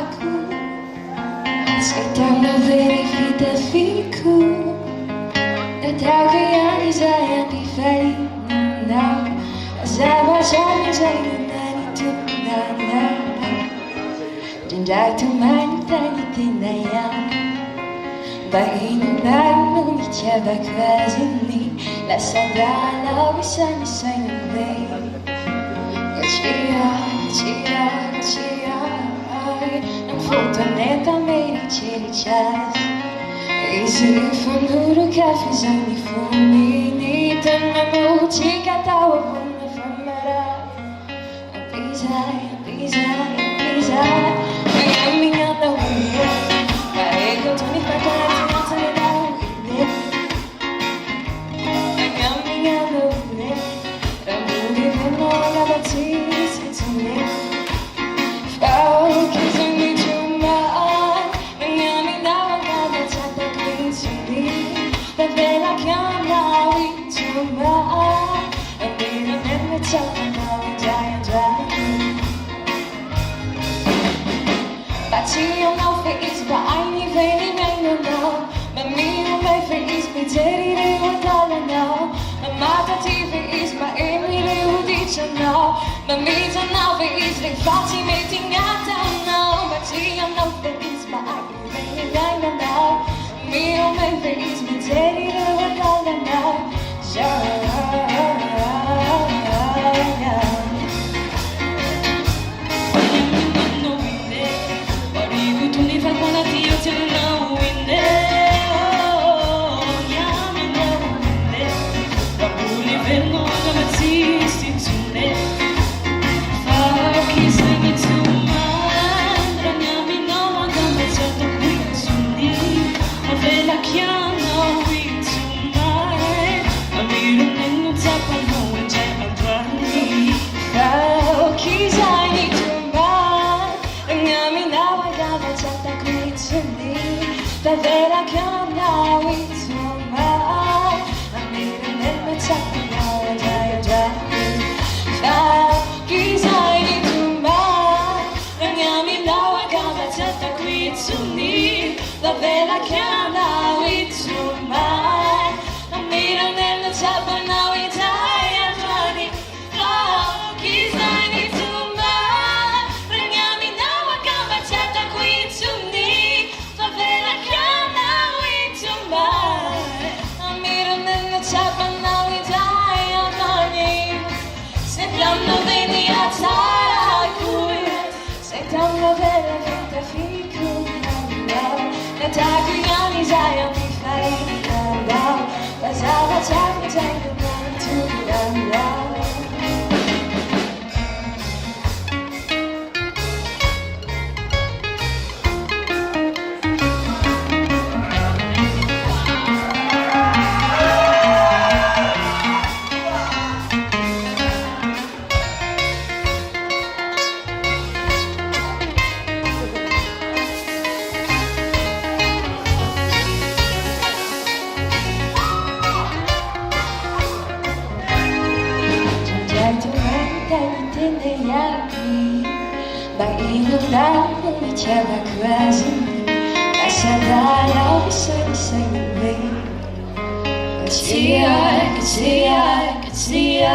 aku. Sekitar verifica fico. Natal kaya saya di fade now. Asaba saya nani tunana. Dendai tu manitani tinayang. Bainan mo ichaba kwazini. La sabana wisani sanay. Chia Ang fotoneta may chirichas. Easy funduro kafe zani fumini. Tanamo chika tawa kuna famara. Pisay Mayaming ang tawin. Kahit ko tumipag ka Batio no face, but I need any man now. My me my face, be dirty they would all know. My mother TV is my every day would each know. My me don't know face, they fatty making I don't know. Batio no face, but I need any man now. Me my face, be dirty they would all know. Davvero che now it's so much. I need a little time now, già. Chissà di tu mai. Andiamo now a casa, c'è qui su me. Davvero che now it's so much. I need a little time now, it's già. Chissà di tu mai. Andiamo now a casa, c'è qui su me. Davvero che Sentiamo bene a takuya, sentiamo bene finta figura. Na takuya zaya mi fai now, pasava time to love. Bailan mo itsaba kwazini. Nasadala isa-isa yung way. Katsiya